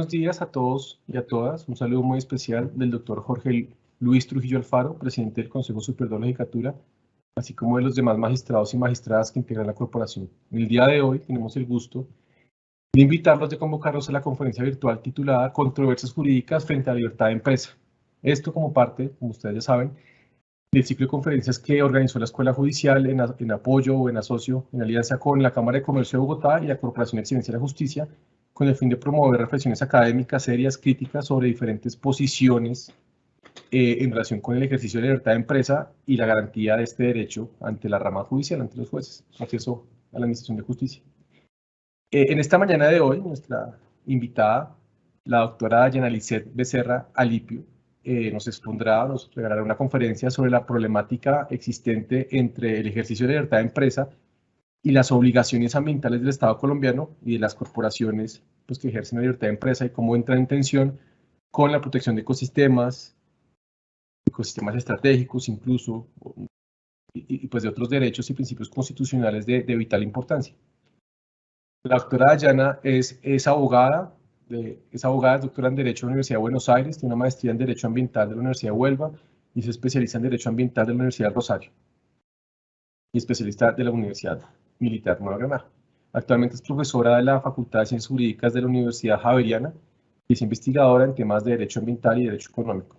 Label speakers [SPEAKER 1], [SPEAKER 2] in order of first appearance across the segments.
[SPEAKER 1] buenos días a todos y a todas. Un saludo muy especial del doctor Jorge Luis Trujillo Alfaro, presidente del Consejo Superior de la Judicatura, así como de los demás magistrados y magistradas que integran la corporación. En el día de hoy tenemos el gusto de invitarlos, de convocarlos a la conferencia virtual titulada Controversias jurídicas frente a la libertad de empresa. Esto como parte, como ustedes ya saben, del ciclo de conferencias que organizó la Escuela Judicial en apoyo o en asocio, en alianza con la Cámara de Comercio de Bogotá y la Corporación de Excelencia de la Justicia, con el fin de promover reflexiones académicas, serias, críticas sobre diferentes posiciones en relación con el ejercicio de la libertad de empresa y la garantía de este derecho ante la rama judicial, ante los jueces, acceso a la administración de justicia. En esta mañana de hoy, nuestra invitada, la doctora Yenalicet Becerra Alipio, nos regalará una conferencia sobre la problemática existente entre el ejercicio de la libertad de empresa y las obligaciones ambientales del Estado colombiano y de las corporaciones pues, que ejercen la libertad de empresa y cómo entra en tensión con la protección de ecosistemas estratégicos incluso, y pues de otros derechos y principios constitucionales de vital importancia. La doctora Dayana es abogada, es doctora en Derecho de la Universidad de Buenos Aires, tiene una maestría en Derecho Ambiental de la Universidad de Huelva y es especialista en Derecho Ambiental de la Universidad de Rosario y especialista de la Universidad Militar Nueva Granada. Actualmente es profesora de la Facultad de Ciencias Jurídicas de la Universidad Javeriana y es investigadora en temas de Derecho Ambiental y Derecho Económico.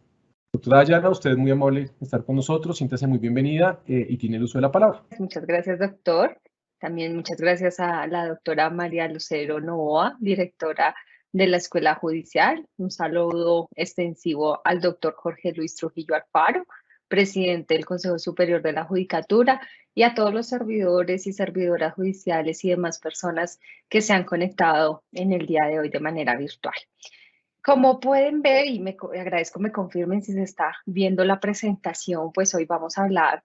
[SPEAKER 1] Doctora Dayana, usted es muy amable de estar con nosotros, siéntase muy bienvenida y tiene el uso de la palabra.
[SPEAKER 2] Muchas gracias, doctor. También muchas gracias a la doctora María Lucero Novoa, directora de la Escuela Judicial. Un saludo extensivo al doctor Jorge Luis Trujillo Alfaro, presidente del Consejo Superior de la Judicatura, y a todos los servidores y servidoras judiciales y demás personas que se han conectado en el día de hoy de manera virtual. Como pueden ver, y agradezco me confirmen si se está viendo la presentación, pues hoy vamos a hablar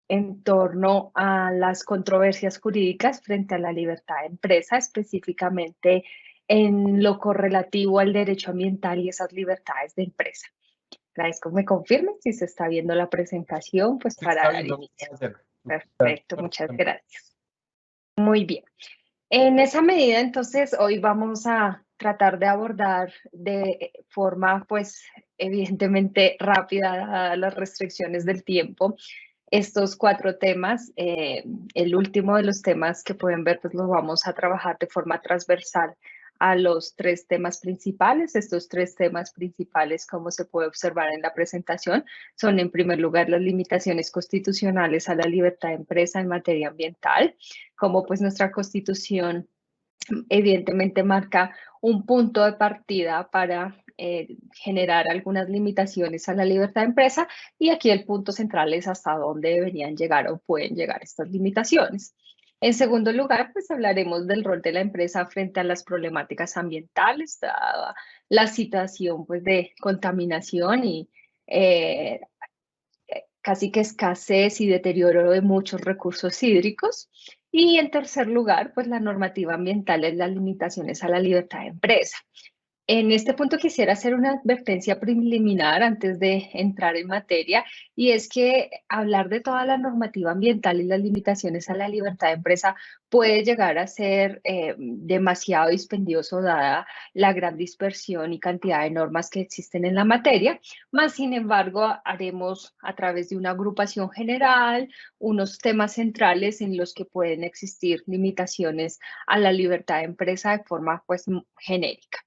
[SPEAKER 2] en torno a las controversias jurídicas frente a la libertad de empresa, específicamente en lo correlativo al derecho ambiental y esas libertades de empresa. Agradezco me confirmen si se está viendo la presentación, pues para dar inicio. Perfecto, muchas gracias. Muy bien. En esa medida, entonces, hoy vamos a tratar de abordar de forma, pues, evidentemente rápida, dadas las restricciones del tiempo, estos 4 temas. El último de los temas que pueden ver, pues los vamos a trabajar de forma transversal a los 3 temas principales. Estos 3 temas principales, como se puede observar en la presentación, son en primer lugar las limitaciones constitucionales a la libertad de empresa en materia ambiental, como pues nuestra Constitución evidentemente marca un punto de partida para generar algunas limitaciones a la libertad de empresa, y aquí el punto central es hasta dónde deberían llegar o pueden llegar estas limitaciones. En segundo lugar, pues hablaremos del rol de la empresa frente a las problemáticas ambientales, dada la situación pues, de contaminación y casi que escasez y deterioro de muchos recursos hídricos. Y en tercer lugar, pues la normativa ambiental es las limitaciones a la libertad de empresa. En este punto quisiera hacer una advertencia preliminar antes de entrar en materia, y es que hablar de toda la normativa ambiental y las limitaciones a la libertad de empresa puede llegar a ser demasiado dispendioso dada la gran dispersión y cantidad de normas que existen en la materia, más sin embargo haremos a través de una agrupación general unos temas centrales en los que pueden existir limitaciones a la libertad de empresa de forma pues genérica.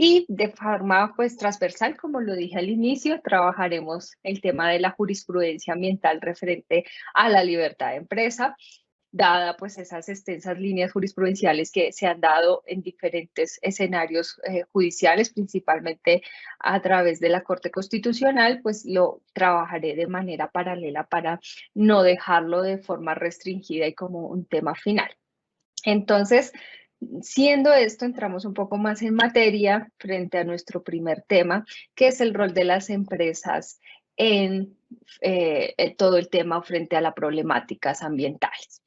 [SPEAKER 2] Y de forma pues transversal, como lo dije al inicio, trabajaremos el tema de la jurisprudencia ambiental referente a la libertad de empresa, dada pues esas extensas líneas jurisprudenciales que se han dado en diferentes escenarios judiciales, principalmente a través de la Corte Constitucional, pues lo trabajaré de manera paralela para no dejarlo de forma restringida y como un tema final. Entonces, siendo esto, entramos un poco más en materia frente a nuestro primer tema, que es el rol de las empresas en todo el tema frente a las problemáticas ambientales.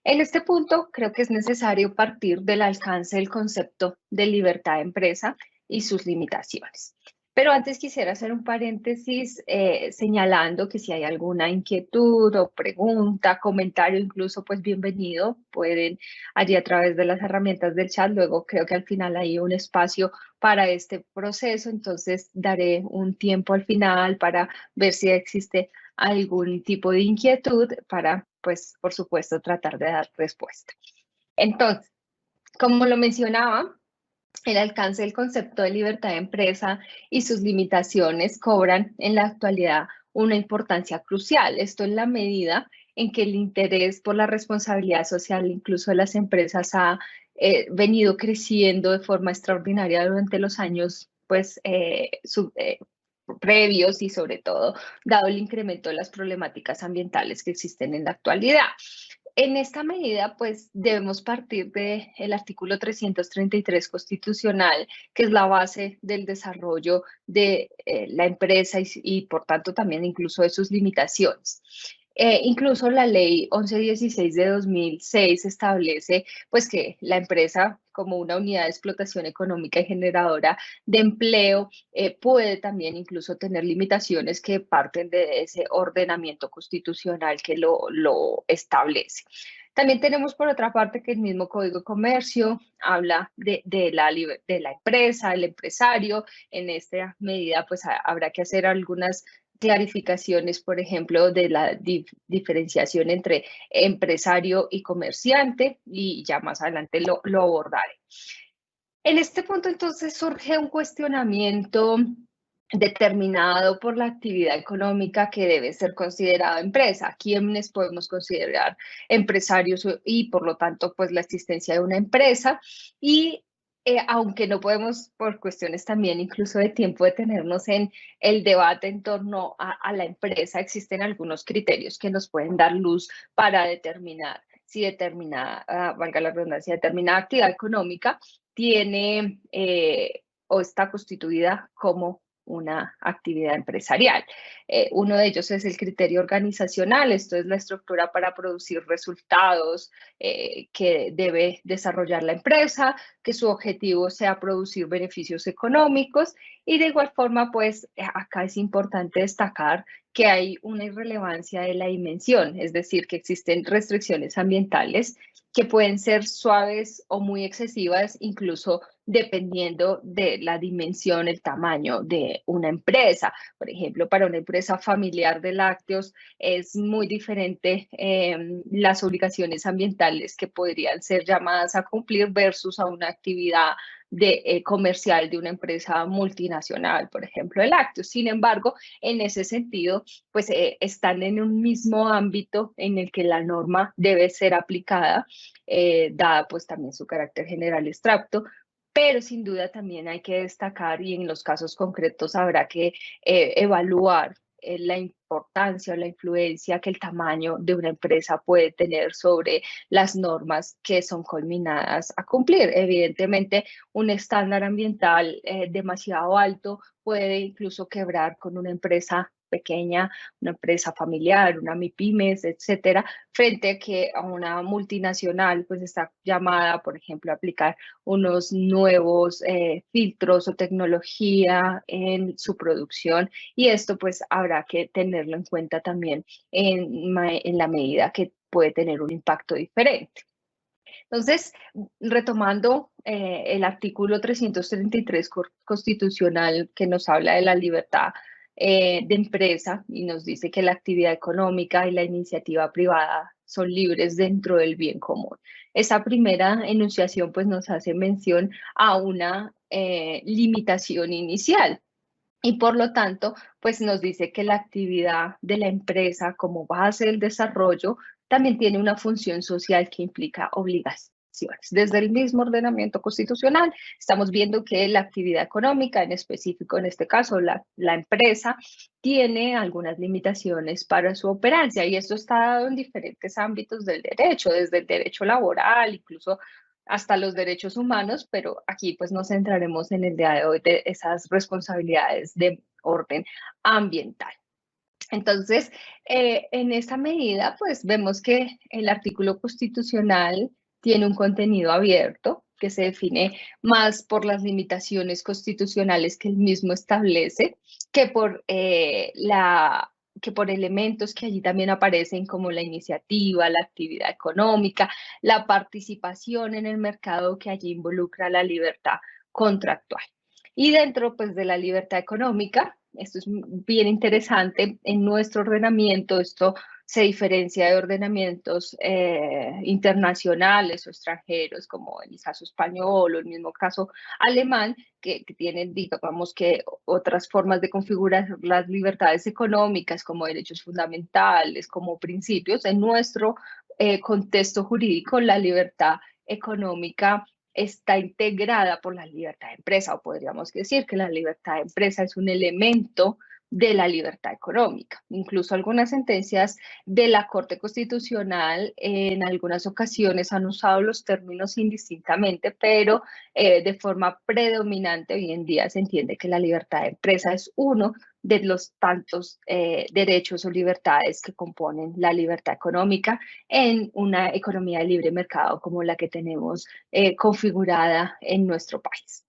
[SPEAKER 2] En este punto, creo que es necesario partir del alcance del concepto de libertad de empresa y sus limitaciones. Pero antes quisiera hacer un paréntesis señalando que si hay alguna inquietud o pregunta, comentario, incluso pues bienvenido, pueden allí a través de las herramientas del chat. Luego creo que al final hay un espacio para este proceso, entonces daré un tiempo al final para ver si existe algún tipo de inquietud para, pues, por supuesto, tratar de dar respuesta. Entonces, como lo mencionaba, el alcance del concepto de libertad de empresa y sus limitaciones cobran en la actualidad una importancia crucial. Esto en la medida en que el interés por la responsabilidad social, incluso de las empresas, ha venido creciendo de forma extraordinaria durante los años, pues, previos y sobre todo dado el incremento de las problemáticas ambientales que existen en la actualidad. En esta medida, pues debemos partir del artículo 333 constitucional, que es la base del desarrollo de la empresa y, por tanto, también incluso de sus limitaciones. Incluso la ley 1116 de 2006 establece pues que la empresa como una unidad de explotación económica y generadora de empleo puede también incluso tener limitaciones que parten de ese ordenamiento constitucional que lo establece. También tenemos por otra parte que el mismo Código de Comercio habla de la empresa, el empresario. En esta medida pues habrá que hacer algunas clarificaciones, por ejemplo, de la diferenciación entre empresario y comerciante, y ya más adelante lo abordaré. En este punto, entonces, surge un cuestionamiento determinado por la actividad económica que debe ser considerada empresa. ¿Quiénes podemos considerar empresarios y, por lo tanto, pues la existencia de una empresa? Y aunque no podemos, por cuestiones también incluso de tiempo, detenernos en el debate en torno a la empresa, existen algunos criterios que nos pueden dar luz para determinar si determinada, valga la redundancia, determinada actividad económica tiene o está constituida como una actividad empresarial. Uno de ellos es el criterio organizacional. Esto es la estructura para producir resultados que debe desarrollar la empresa, que su objetivo sea producir beneficios económicos, y de igual forma, pues acá es importante destacar que hay una irrelevancia de la dimensión, es decir, que existen restricciones ambientales que pueden ser suaves o muy excesivas, incluso dependiendo de la dimensión, el tamaño de una empresa. Por ejemplo, para una empresa familiar de lácteos es muy diferente las obligaciones ambientales que podrían ser llamadas a cumplir versus a una actividad comercial de una empresa multinacional, por ejemplo, de lácteos. Sin embargo, en ese sentido, pues están en un mismo ámbito en el que la norma debe ser aplicada, dada pues también su carácter general abstracto, pero sin duda también hay que destacar, y en los casos concretos habrá que evaluar la importancia o la influencia que el tamaño de una empresa puede tener sobre las normas que son culminadas a cumplir. Evidentemente, un estándar ambiental demasiado alto puede incluso quebrar con una empresa pequeña, una empresa familiar, una MIPYMES, etcétera, frente a que a una multinacional pues está llamada, por ejemplo, a aplicar unos nuevos filtros o tecnología en su producción, y esto pues habrá que tenerlo en cuenta también en la medida que puede tener un impacto diferente. Entonces, retomando el artículo 333 constitucional que nos habla de la libertad de empresa y nos dice que la actividad económica y la iniciativa privada son libres dentro del bien común. Esa primera enunciación pues nos hace mención a una limitación inicial. Y por lo tanto, pues nos dice que la actividad de la empresa como base del desarrollo también tiene una función social que implica obligaciones. Desde el mismo ordenamiento constitucional, estamos viendo que la actividad económica, en específico en este caso la empresa, tiene algunas limitaciones para su operancia, y esto está dado en diferentes ámbitos del derecho, desde el derecho laboral, incluso hasta los derechos humanos, pero aquí pues nos centraremos en el día de hoy de esas responsabilidades de orden ambiental. Entonces, en esta medida, pues vemos que el artículo constitucional tiene un contenido abierto, que se define más por las limitaciones constitucionales que el mismo establece, que por elementos que allí también aparecen como la iniciativa, la actividad económica, la participación en el mercado que allí involucra la libertad contractual. Y dentro pues de la libertad económica, esto es bien interesante, en nuestro ordenamiento esto se diferencia de ordenamientos internacionales o extranjeros, como en el caso español o el mismo caso alemán, que tienen, digamos, que otras formas de configurar las libertades económicas como derechos fundamentales, como principios. En nuestro contexto jurídico, la libertad económica está integrada por la libertad de empresa, o podríamos decir que la libertad de empresa es un elemento de la libertad económica. Incluso algunas sentencias de la Corte Constitucional en algunas ocasiones han usado los términos indistintamente, pero de forma predominante hoy en día se entiende que la libertad de empresa es uno de los tantos derechos o libertades que componen la libertad económica en una economía de libre mercado como la que tenemos configurada en nuestro país.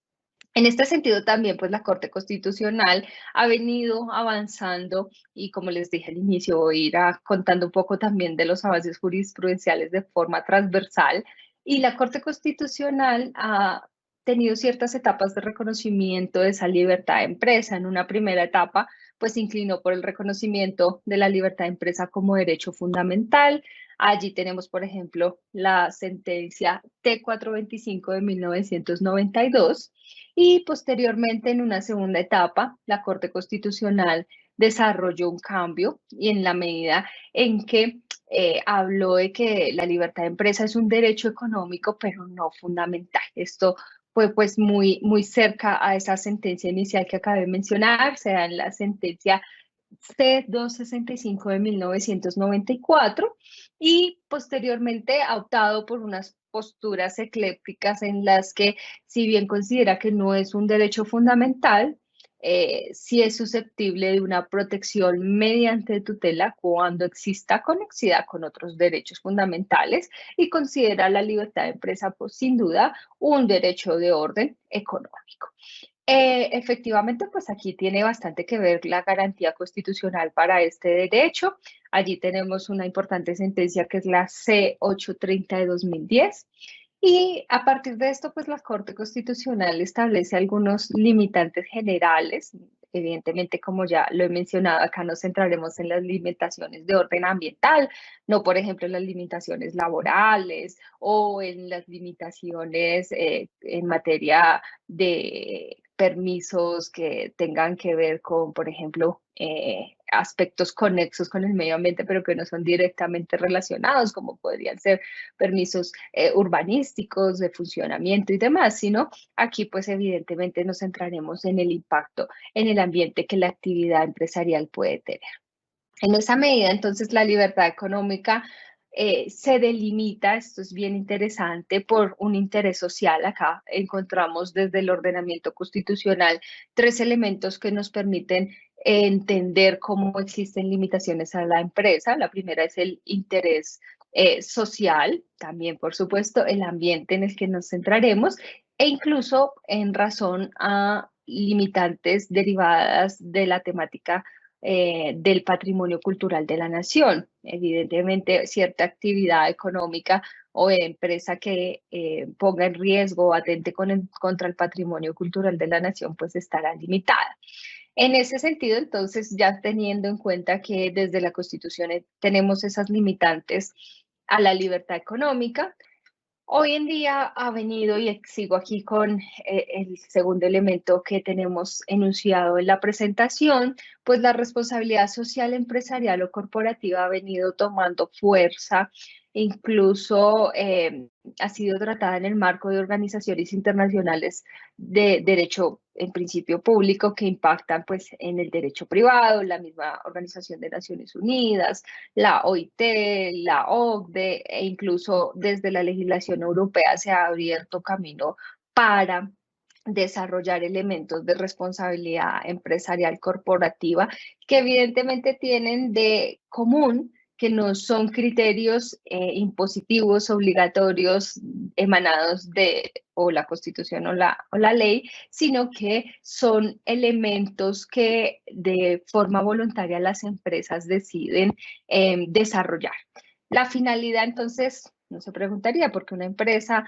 [SPEAKER 2] En este sentido también, pues la Corte Constitucional ha venido avanzando y como les dije al inicio, voy a ir contando un poco también de los avances jurisprudenciales de forma transversal y la Corte Constitucional ha tenido ciertas etapas de reconocimiento de esa libertad de empresa. En una primera etapa, pues se inclinó por el reconocimiento de la libertad de empresa como derecho fundamental. Allí tenemos, por ejemplo, la sentencia T425 de 1992 y posteriormente en una segunda etapa, la Corte Constitucional desarrolló un cambio y en la medida en que habló de que la libertad de empresa es un derecho económico, pero no fundamental. Esto fue pues muy cerca a esa sentencia inicial que acabé de mencionar, se da en la sentencia C265 de 1994 y posteriormente ha optado por unas posturas eclépticas en las que, si bien considera que no es un derecho fundamental, sí es susceptible de una protección mediante tutela cuando exista conexidad con otros derechos fundamentales y considera la libertad de empresa, pues, sin duda, un derecho de orden económico. Efectivamente, pues aquí tiene bastante que ver la garantía constitucional para este derecho. Allí tenemos una importante sentencia que es la C830 de 2010. Y a partir de esto, pues la Corte Constitucional establece algunos limitantes generales. Evidentemente, como ya lo he mencionado, acá nos centraremos en las limitaciones de orden ambiental, no, por ejemplo, en las limitaciones laborales o en las limitaciones en materia de permisos que tengan que ver con, por ejemplo, aspectos conexos con el medio ambiente, pero que no son directamente relacionados, como podrían ser permisos urbanísticos, de funcionamiento y demás, sino aquí pues evidentemente nos centraremos en el impacto en el ambiente que la actividad empresarial puede tener. En esa medida, entonces, la libertad económica se delimita, esto es bien interesante, por un interés social. Acá encontramos desde el ordenamiento constitucional 3 elementos que nos permiten entender cómo existen limitaciones a la empresa. La primera es el interés social, también, por supuesto, el ambiente en el que nos centraremos e incluso en razón a limitantes derivadas de la temática del patrimonio cultural de la nación. Evidentemente, cierta actividad económica o empresa que ponga en riesgo o atente contra el patrimonio cultural de la nación, pues estará limitada. En ese sentido, entonces, ya teniendo en cuenta que desde la Constitución tenemos esas limitantes a la libertad económica, hoy en día ha venido, y sigo aquí con el segundo elemento que tenemos enunciado en la presentación, pues la responsabilidad social, empresarial o corporativa ha venido tomando fuerza, incluso ha sido tratada en el marco de organizaciones internacionales de derecho en principio público que impactan pues en el derecho privado, la misma Organización de Naciones Unidas, la OIT, la OCDE e incluso desde la legislación europea se ha abierto camino para desarrollar elementos de responsabilidad empresarial corporativa que evidentemente tienen de común que no son criterios impositivos obligatorios emanados de o la Constitución o la ley, sino que son elementos que de forma voluntaria las empresas deciden desarrollar. La finalidad, entonces, no se preguntaría por qué una empresa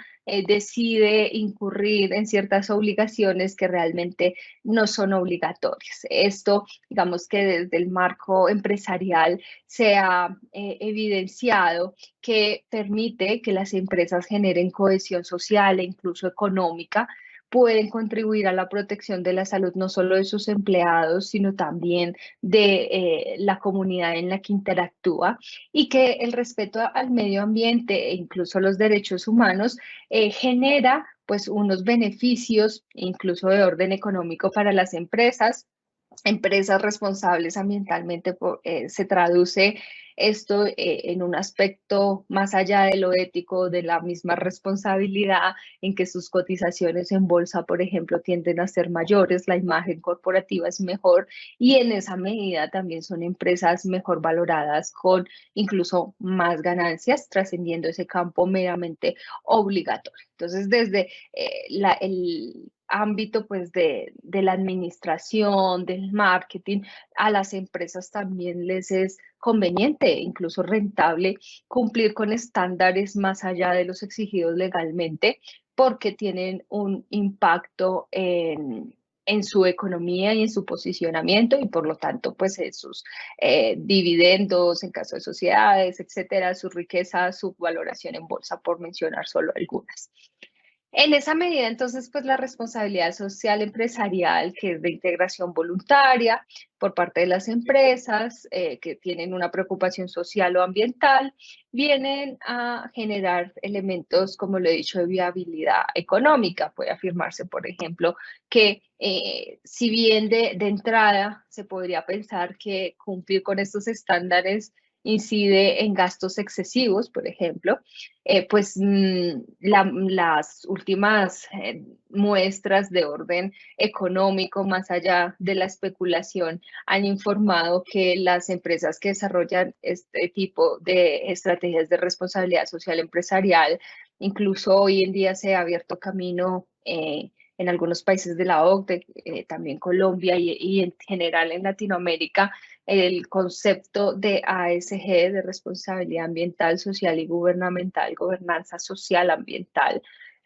[SPEAKER 2] decide incurrir en ciertas obligaciones que realmente no son obligatorias. Esto, digamos que desde el marco empresarial se ha evidenciado que permite que las empresas generen cohesión social e incluso económica, pueden contribuir a la protección de la salud no solo de sus empleados, sino también de la comunidad en la que interactúa, y que el respeto al medio ambiente e incluso los derechos humanos genera pues unos beneficios incluso de orden económico para las empresas responsables ambientalmente. Se traduce esto en un aspecto más allá de lo ético, de la misma responsabilidad, en que sus cotizaciones en bolsa, por ejemplo, tienden a ser mayores, la imagen corporativa es mejor y en esa medida también son empresas mejor valoradas con incluso más ganancias, trascendiendo ese campo meramente obligatorio. Entonces, desde el ámbito pues de la administración, del marketing, a las empresas también les es conveniente, incluso rentable, cumplir con estándares más allá de los exigidos legalmente, porque tienen un impacto en su economía y en su posicionamiento y por lo tanto pues en sus dividendos en caso de sociedades, etcétera, su riqueza, su valoración en bolsa, por mencionar solo algunas. En esa medida, entonces, pues la responsabilidad social empresarial, que es de integración voluntaria por parte de las empresas que tienen una preocupación social o ambiental, vienen a generar elementos, como lo he dicho, de viabilidad económica. Puede afirmarse, por ejemplo, que si bien de entrada se podría pensar que cumplir con estos estándares incide en gastos excesivos, por ejemplo, pues las últimas muestras de orden económico, más allá de la especulación, han informado que las empresas que desarrollan este tipo de estrategias de responsabilidad social empresarial, incluso hoy en día se ha abierto camino en algunos países de la OCDE, también Colombia y en general en Latinoamérica, el concepto de ASG, de responsabilidad ambiental, social y gubernamental, gobernanza social ambiental.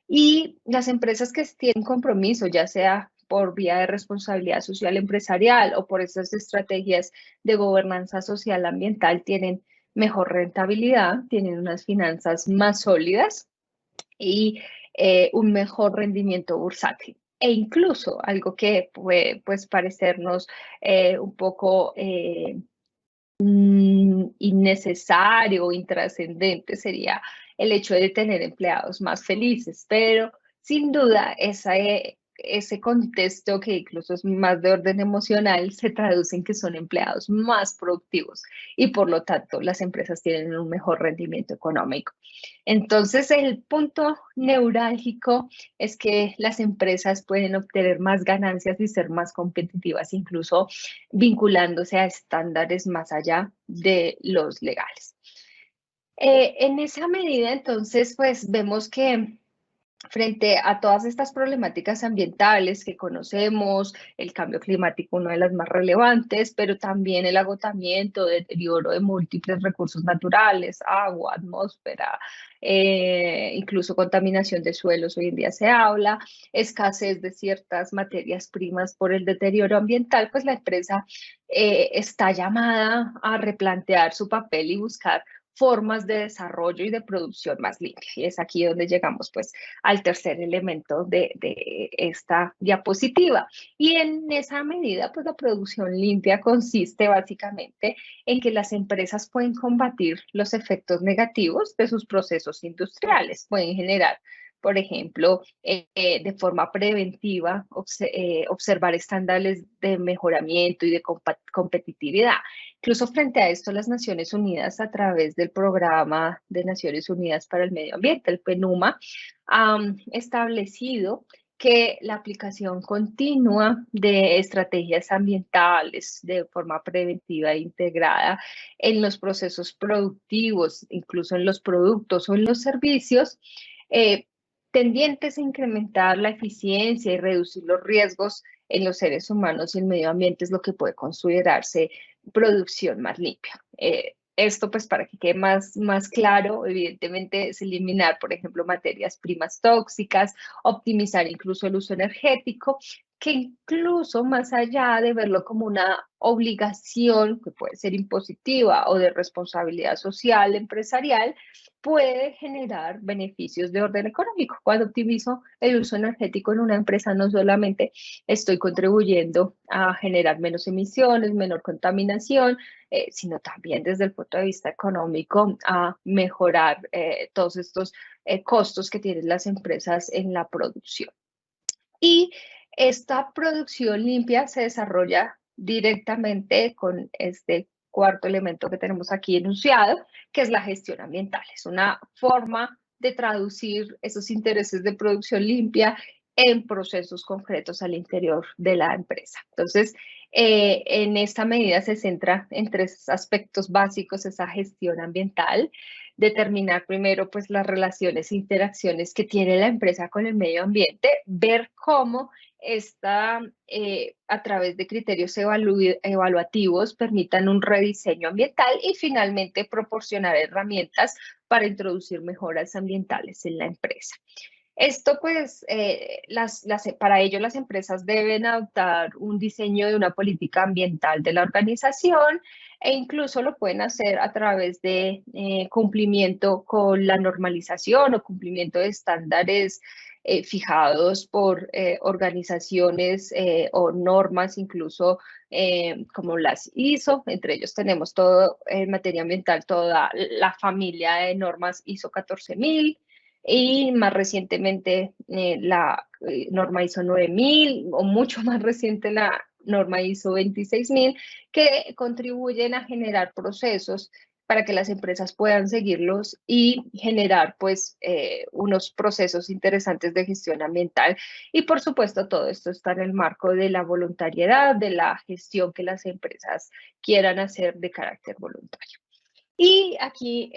[SPEAKER 2] Y las empresas que tienen compromiso, ya sea por vía de responsabilidad social empresarial o por esas estrategias de gobernanza social ambiental, tienen mejor rentabilidad, tienen unas finanzas más sólidas y un mejor rendimiento bursátil. E incluso algo que puede pues, parecernos un poco innecesario o intrascendente sería el hecho de tener empleados más felices, pero sin duda ese contexto, que incluso es más de orden emocional, se traduce en que son empleados más productivos y por lo tanto las empresas tienen un mejor rendimiento económico. Entonces el punto neurálgico es que las empresas pueden obtener más ganancias y ser más competitivas, incluso vinculándose a estándares más allá de los legales. En esa medida, entonces, pues vemos que frente a todas estas problemáticas ambientales que conocemos, el cambio climático, una de las más relevantes, pero también el agotamiento, deterioro de múltiples recursos naturales, agua, atmósfera, incluso contaminación de suelos, hoy en día se habla, escasez de ciertas materias primas por el deterioro ambiental, pues la empresa está llamada a replantear su papel y buscar formas de desarrollo y de producción más limpia. Y es aquí donde llegamos pues al tercer elemento de esta diapositiva. Y en esa medida pues la producción limpia consiste básicamente en que las empresas pueden combatir los efectos negativos de sus procesos industriales, pueden generar, por ejemplo, de forma preventiva, observar estándares de mejoramiento y de competitividad. Incluso frente a esto, las Naciones Unidas, a través del Programa de Naciones Unidas para el Medio Ambiente, el PNUMA, han establecido que la aplicación continua de estrategias ambientales de forma preventiva e integrada en los procesos productivos, incluso en los productos o en los servicios, tendientes a incrementar la eficiencia y reducir los riesgos en los seres humanos y el medio ambiente es lo que puede considerarse producción más limpia. Esto, pues, para que quede más claro, evidentemente es eliminar, por ejemplo, materias primas tóxicas, optimizar incluso el uso energético, que incluso más allá de verlo como una obligación, que puede ser impositiva o de responsabilidad social, empresarial, puede generar beneficios de orden económico. Cuando optimizo el uso energético en una empresa, no solamente estoy contribuyendo a generar menos emisiones, menor contaminación, sino también desde el punto de vista económico a mejorar todos estos costos que tienen las empresas en la producción. Y esta producción limpia se desarrolla directamente con este cuarto elemento que tenemos aquí enunciado, que es la gestión ambiental. Es una forma de traducir esos intereses de producción limpia en procesos concretos al interior de la empresa. Entonces, en esta medida se centra en tres aspectos básicos esa gestión ambiental. Determinar primero pues las relaciones e interacciones que tiene la empresa con el medio ambiente, ver cómo está a través de criterios evaluativos permitan un rediseño ambiental y finalmente proporcionar herramientas para introducir mejoras ambientales en la empresa. Esto pues, para ello las empresas deben adoptar un diseño de una política ambiental de la organización e incluso lo pueden hacer a través de cumplimiento con la normalización o cumplimiento de estándares fijados por organizaciones o normas incluso como las ISO. Entre ellos tenemos todo en materia ambiental, toda la familia de normas ISO 14000. Y más recientemente la norma ISO 9000 o mucho más reciente la norma ISO 26000 que contribuyen a generar procesos para que las empresas puedan seguirlos y generar pues unos procesos interesantes de gestión ambiental. Y por supuesto todo esto está en el marco de la voluntariedad, de la gestión que las empresas quieran hacer de carácter voluntario. Y aquí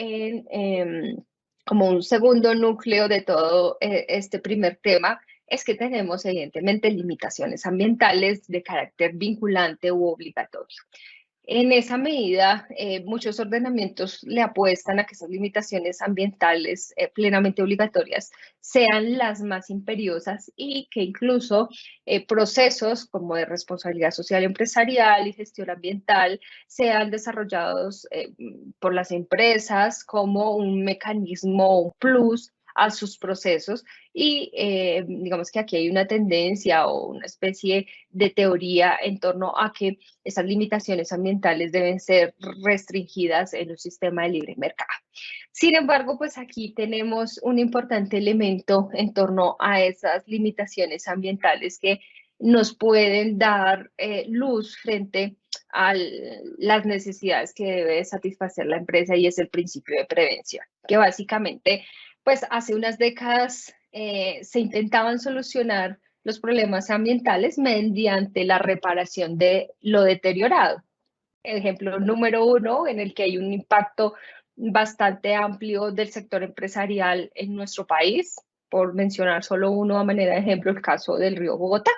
[SPEAKER 2] como un segundo núcleo de todo este primer tema es que tenemos evidentemente limitaciones ambientales de carácter vinculante u obligatorio. En esa medida, muchos ordenamientos le apuestan a que esas limitaciones ambientales plenamente obligatorias sean las más imperiosas y que incluso procesos como de responsabilidad social empresarial y gestión ambiental sean desarrollados por las empresas como un mecanismo, un plus a sus procesos y digamos que aquí hay una tendencia o una especie de teoría en torno a que esas limitaciones ambientales deben ser restringidas en un sistema de libre mercado. Sin embargo, pues aquí tenemos un importante elemento en torno a esas limitaciones ambientales que nos pueden dar luz frente a las necesidades que debe satisfacer la empresa y es el principio de prevención, que básicamente pues hace unas décadas se intentaban solucionar los problemas ambientales mediante la reparación de lo deteriorado. Ejemplo número uno, en el que hay un impacto bastante amplio del sector empresarial en nuestro país, por mencionar solo uno a manera de ejemplo, el caso del río Bogotá.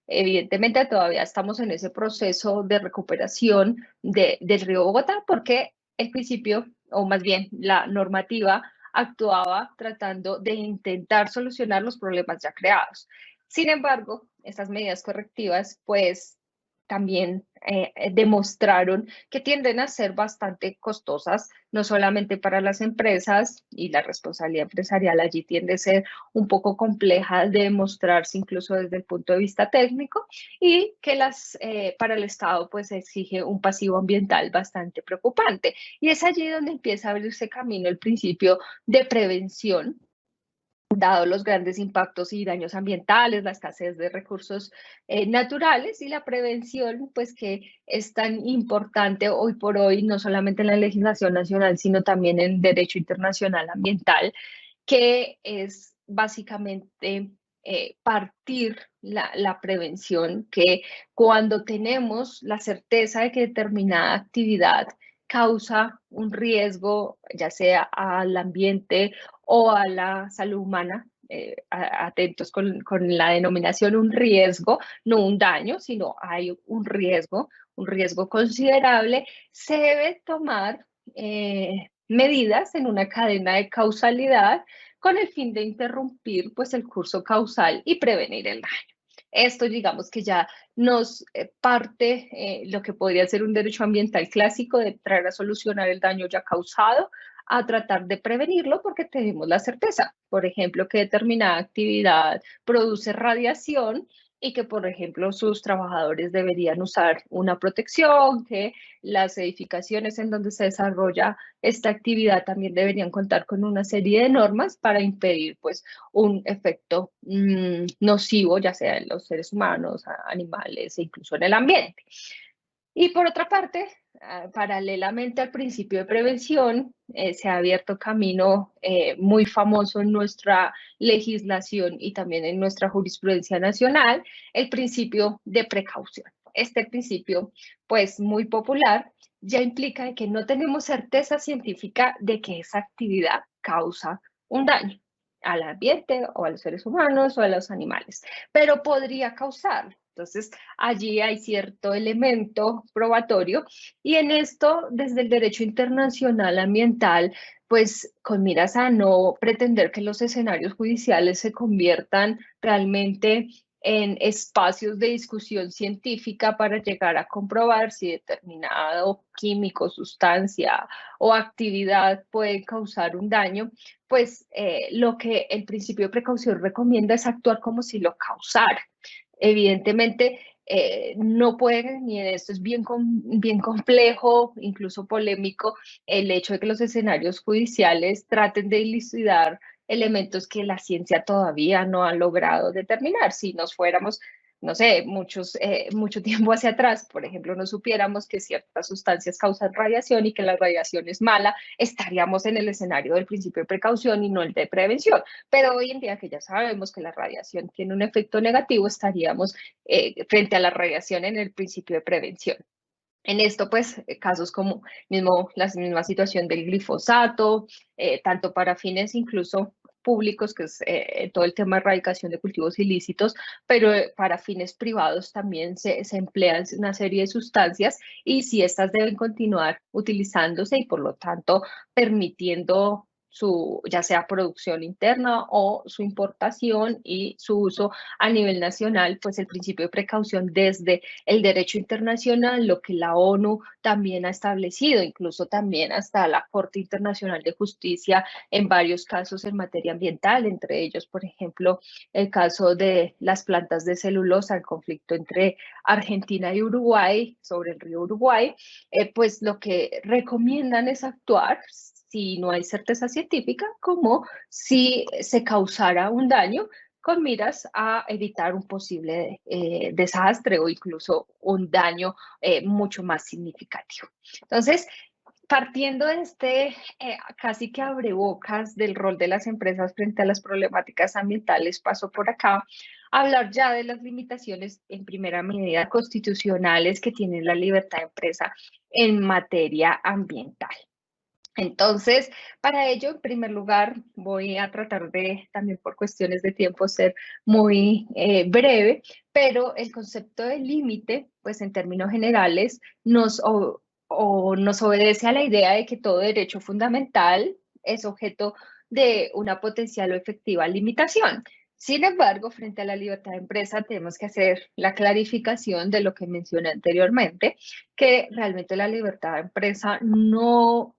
[SPEAKER 2] Evidentemente todavía estamos en ese proceso de recuperación del río Bogotá porque el principio, o más bien la normativa, actuaba tratando de intentar solucionar los problemas ya creados. Sin embargo, estas medidas correctivas, pues, también demostraron que tienden a ser bastante costosas, no solamente para las empresas, y la responsabilidad empresarial allí tiende a ser un poco compleja de demostrarse incluso desde el punto de vista técnico, y que para el Estado pues exige un pasivo ambiental bastante preocupante. Y es allí donde empieza a abrirse camino el principio de prevención, dado los grandes impactos y daños ambientales, la escasez de recursos naturales y la prevención, pues que es tan importante hoy por hoy, no solamente en la legislación nacional, sino también en derecho internacional ambiental, que es básicamente partir la prevención, que cuando tenemos la certeza de que determinada actividad causa un riesgo, ya sea al ambiente o a la salud humana, atentos con la denominación un riesgo, no un daño, sino hay un riesgo considerable, se debe tomar medidas en una cadena de causalidad con el fin de interrumpir pues el curso causal y prevenir el daño. Esto digamos que ya nos parte lo que podría ser un derecho ambiental clásico de traer a solucionar el daño ya causado, a tratar de prevenirlo porque tenemos la certeza, por ejemplo, que determinada actividad produce radiación y que, por ejemplo, sus trabajadores deberían usar una protección, que las edificaciones en donde se desarrolla esta actividad también deberían contar con una serie de normas para impedir pues un efecto nocivo, ya sea en los seres humanos, animales e incluso en el ambiente. Y por otra parte, paralelamente al principio de prevención, se ha abierto camino muy famoso en nuestra legislación y también en nuestra jurisprudencia nacional, el principio de precaución. Este principio, pues muy popular, ya implica que no tenemos certeza científica de que esa actividad causa un daño al ambiente o a los seres humanos o a los animales, pero podría causarlo. Entonces, allí hay cierto elemento probatorio y en esto, desde el derecho internacional ambiental, pues con miras a no pretender que los escenarios judiciales se conviertan realmente en espacios de discusión científica para llegar a comprobar si determinado químico, sustancia o actividad puede causar un daño, pues lo que el principio de precaución recomienda es actuar como si lo causara. Evidentemente, no pueden, y esto es bien complejo, incluso polémico, el hecho de que los escenarios judiciales traten de dilucidar elementos que la ciencia todavía no ha logrado determinar. Si nos fuéramos, no sé, mucho tiempo hacia atrás, por ejemplo, no supiéramos que ciertas sustancias causan radiación y que la radiación es mala, estaríamos en el escenario del principio de precaución y no el de prevención. Pero hoy en día que ya sabemos que la radiación tiene un efecto negativo, estaríamos frente a la radiación en el principio de prevención. En esto, pues, casos como la misma situación del glifosato, tanto para fines incluso públicos, que es todo el tema de erradicación de cultivos ilícitos, pero para fines privados también se emplean una serie de sustancias y si estas deben continuar utilizándose y por lo tanto permitiendo su ya sea producción interna o su importación y su uso a nivel nacional, pues el principio de precaución desde el derecho internacional, lo que la ONU también ha establecido, incluso también hasta la Corte Internacional de Justicia en varios casos en materia ambiental, entre ellos, por ejemplo, el caso de las plantas de celulosa, el conflicto entre Argentina y Uruguay sobre el río Uruguay, pues lo que recomiendan es actuar si no hay certeza científica, como si se causara un daño con miras a evitar un posible desastre o incluso un daño mucho más significativo. Entonces, partiendo de casi que abrebocas del rol de las empresas frente a las problemáticas ambientales, paso por acá a hablar ya de las limitaciones en primera medida constitucionales que tiene la libertad de empresa en materia ambiental. Entonces, para ello, en primer lugar, voy a tratar de, también por cuestiones de tiempo, ser muy breve, pero el concepto de límite, pues en términos generales, nos obedece a la idea de que todo derecho fundamental es objeto de una potencial o efectiva limitación. Sin embargo, frente a la libertad de empresa, tenemos que hacer la clarificación de lo que mencioné anteriormente, que realmente la libertad de empresa no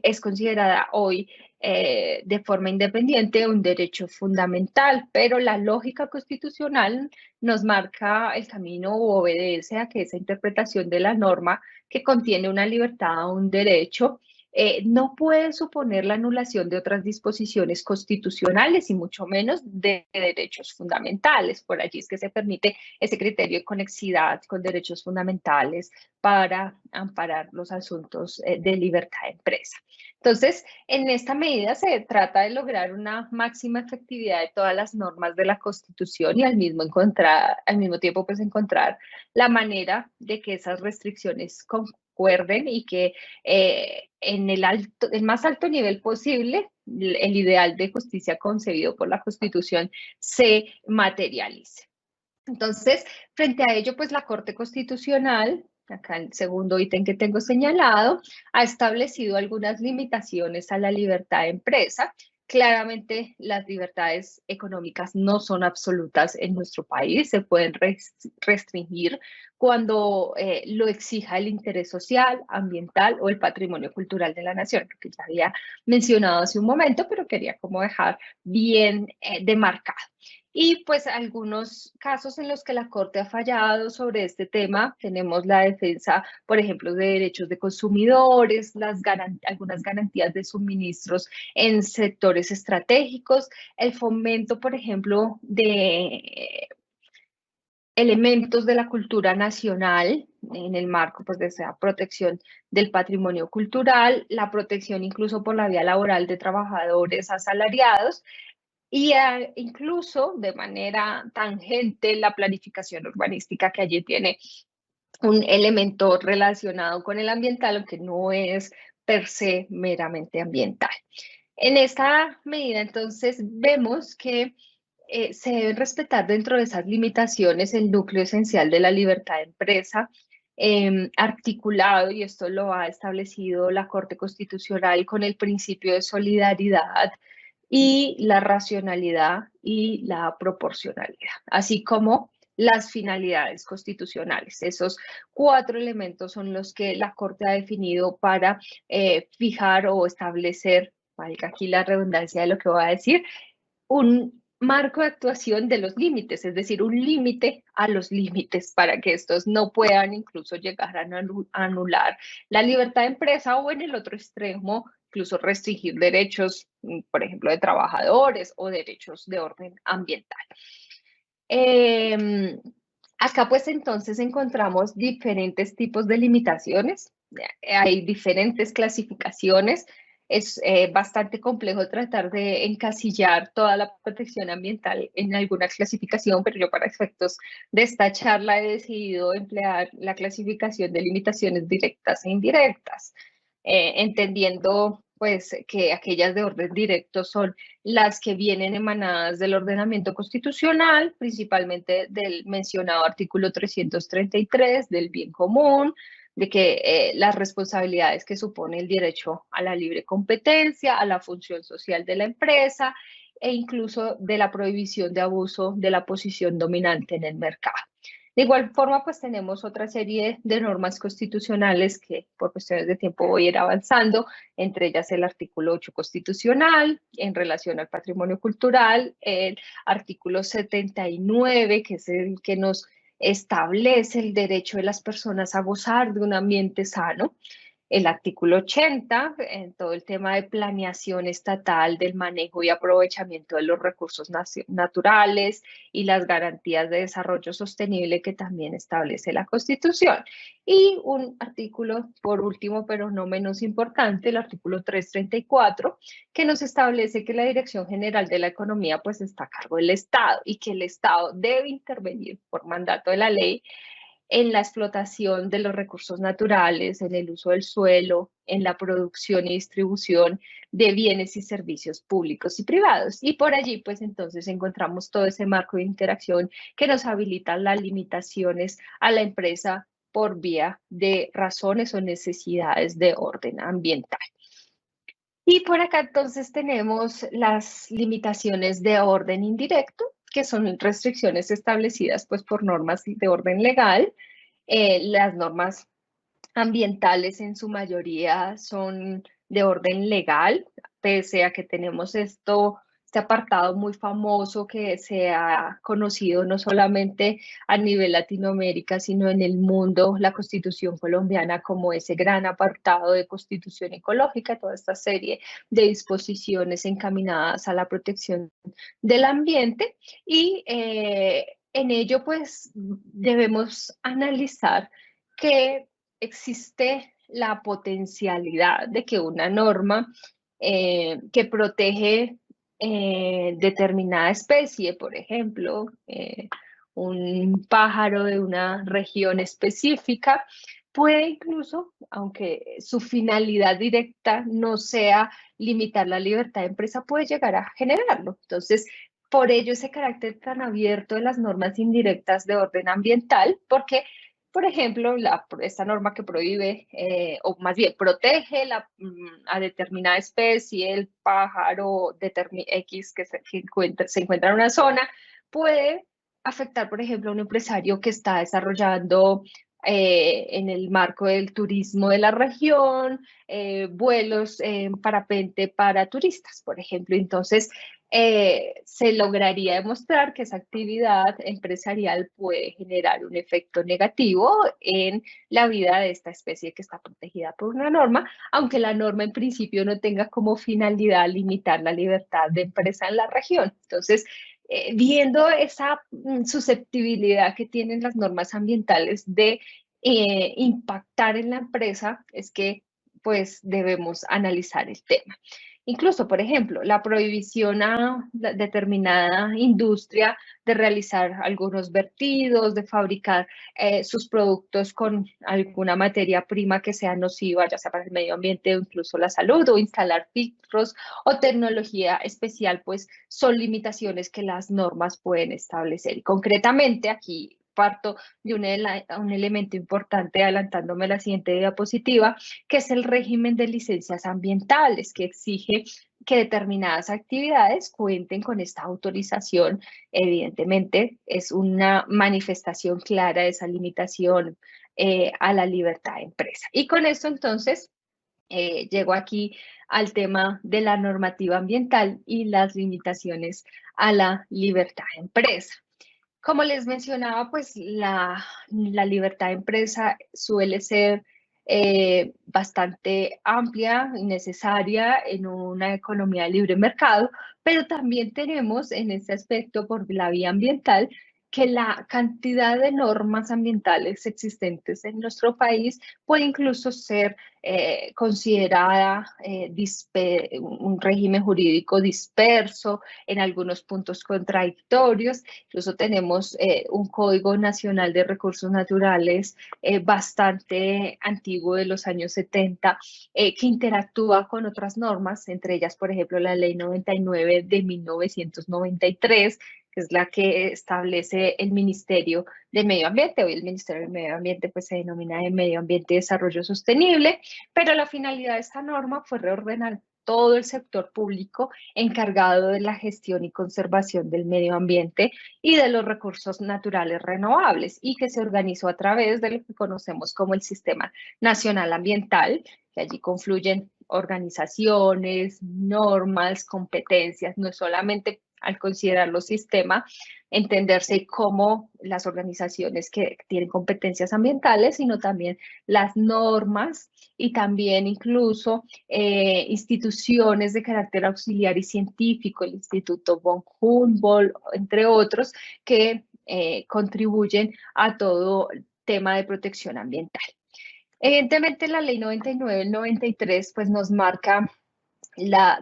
[SPEAKER 2] es considerada hoy de forma independiente un derecho fundamental, pero la lógica constitucional nos marca el camino o obedece a que esa interpretación de la norma que contiene una libertad o un derecho no puede suponer la anulación de otras disposiciones constitucionales y mucho menos de derechos fundamentales. Por allí es que se permite ese criterio de conexidad con derechos fundamentales para amparar los asuntos de libertad de empresa. Entonces, en esta medida se trata de lograr una máxima efectividad de todas las normas de la Constitución y al mismo tiempo pues encontrar la manera de que esas restricciones concuerden y que en el más alto nivel posible, el ideal de justicia concebido por la Constitución se materialice. Entonces, frente a ello, pues la Corte Constitucional, acá el segundo ítem que tengo señalado, ha establecido algunas limitaciones a la libertad de empresa. Claramente, las libertades económicas no son absolutas en nuestro país, se pueden restringir cuando lo exija el interés social, ambiental o el patrimonio cultural de la nación, que ya había mencionado hace un momento, pero quería como dejar bien demarcado. Y pues algunos casos en los que la Corte ha fallado sobre este tema, tenemos la defensa, por ejemplo, de derechos de consumidores, algunas garantías de suministros en sectores estratégicos, el fomento, por ejemplo, de elementos de la cultura nacional en el marco pues, de esa protección del patrimonio cultural, la protección incluso por la vía laboral de trabajadores asalariados, y incluso de manera tangente la planificación urbanística, que allí tiene un elemento relacionado con el ambiental, aunque no es per se meramente ambiental. En esta medida, entonces, vemos que se deben respetar dentro de esas limitaciones el núcleo esencial de la libertad de empresa, articulado, y esto lo ha establecido la Corte Constitucional con el principio de solidaridad y la racionalidad y la proporcionalidad, así como las finalidades constitucionales. Esos 4 elementos son los que la Corte ha definido para fijar o establecer, valga aquí la redundancia de lo que voy a decir, un marco de actuación de los límites, es decir, un límite a los límites para que estos no puedan incluso llegar a anular la libertad de empresa o en el otro extremo, incluso restringir derechos, por ejemplo, de trabajadores o derechos de orden ambiental. Acá pues entonces encontramos diferentes tipos de limitaciones, hay diferentes clasificaciones. Es bastante complejo tratar de encasillar toda la protección ambiental en alguna clasificación, pero yo para efectos de esta charla he decidido emplear la clasificación de limitaciones directas e indirectas, entendiendo pues que aquellas de orden directo son las que vienen emanadas del ordenamiento constitucional, principalmente del mencionado artículo 333 del bien común, de que las responsabilidades que supone el derecho a la libre competencia, a la función social de la empresa e incluso de la prohibición de abuso de la posición dominante en el mercado. De igual forma, pues tenemos otra serie de normas constitucionales que por cuestiones de tiempo voy a ir avanzando, entre ellas el artículo 8 constitucional en relación al patrimonio cultural, el artículo 79, que es el que nos establece el derecho de las personas a gozar de un ambiente sano, el artículo 80, en todo el tema de planeación estatal del manejo y aprovechamiento de los recursos naturales y las garantías de desarrollo sostenible que también establece la Constitución. Y un artículo, por último, pero no menos importante, el artículo 334, que nos establece que la Dirección General de la Economía pues está a cargo del Estado y que el Estado debe intervenir por mandato de la ley en la explotación de los recursos naturales, en el uso del suelo, en la producción y distribución de bienes y servicios públicos y privados. Y por allí, pues entonces encontramos todo ese marco de interacción que nos habilita las limitaciones a la empresa por vía de razones o necesidades de orden ambiental. Y por acá entonces tenemos las limitaciones de orden indirecto, que son restricciones establecidas pues por normas de orden legal. Las normas ambientales en su mayoría son de orden legal, pese a que tenemos este apartado muy famoso que se ha conocido no solamente a nivel Latinoamérica, sino en el mundo, la Constitución colombiana como ese gran apartado de Constitución ecológica, toda esta serie de disposiciones encaminadas a la protección del ambiente y en ello pues debemos analizar que existe la potencialidad de que una norma que protege determinada especie, por ejemplo, un pájaro de una región específica, puede incluso, aunque su finalidad directa no sea limitar la libertad de empresa, puede llegar a generarlo. Entonces, por ello ese carácter tan abierto de las normas indirectas de orden ambiental, porque, por ejemplo, esta norma que prohíbe, o más bien protege a determinada especie, el pájaro X que se encuentra en una zona, puede afectar, por ejemplo, a un empresario que está desarrollando en el marco del turismo de la región, vuelos en parapente para turistas, por ejemplo. Entonces, se lograría demostrar que esa actividad empresarial puede generar un efecto negativo en la vida de esta especie que está protegida por una norma, aunque la norma en principio no tenga como finalidad limitar la libertad de empresa en la región. Entonces, viendo esa susceptibilidad que tienen las normas ambientales de impactar en la empresa, es que pues debemos analizar el tema. Incluso, por ejemplo, la prohibición a determinada industria de realizar algunos vertidos, de fabricar sus productos con alguna materia prima que sea nociva, ya sea para el medio ambiente o incluso la salud, o instalar filtros o tecnología especial, pues son limitaciones que las normas pueden establecer. Y concretamente aquí parto de un elemento importante, adelantándome a la siguiente diapositiva, que es el régimen de licencias ambientales, que exige que determinadas actividades cuenten con esta autorización. Evidentemente, es una manifestación clara de esa limitación a la libertad de empresa. Y con esto, entonces, llego aquí al tema de la normativa ambiental y las limitaciones a la libertad de empresa. Como les mencionaba, pues la libertad de empresa suele ser bastante amplia y necesaria en una economía de libre mercado, pero también tenemos en este aspecto, por la vía ambiental, que la cantidad de normas ambientales existentes en nuestro país puede incluso ser considerada un régimen jurídico disperso, en algunos puntos contradictorios. Incluso tenemos un Código Nacional de Recursos Naturales bastante antiguo de los años 70 que interactúa con otras normas, entre ellas, por ejemplo, la Ley 99 de 1993, que es la que establece el Ministerio de Medio Ambiente. Hoy el Ministerio del Medio Ambiente pues, se denomina de Medio Ambiente y Desarrollo Sostenible, pero la finalidad de esta norma fue reordenar todo el sector público encargado de la gestión y conservación del medio ambiente y de los recursos naturales renovables, y que se organizó a través de lo que conocemos como el Sistema Nacional Ambiental, que allí confluyen organizaciones, normas, competencias, no solamente al considerarlo sistema, entenderse como las organizaciones que tienen competencias ambientales, sino también las normas y también incluso instituciones de carácter auxiliar y científico, el Instituto von Humboldt, entre otros, que contribuyen a todo tema de protección ambiental. Evidentemente, la Ley 99 del 93 pues, nos marca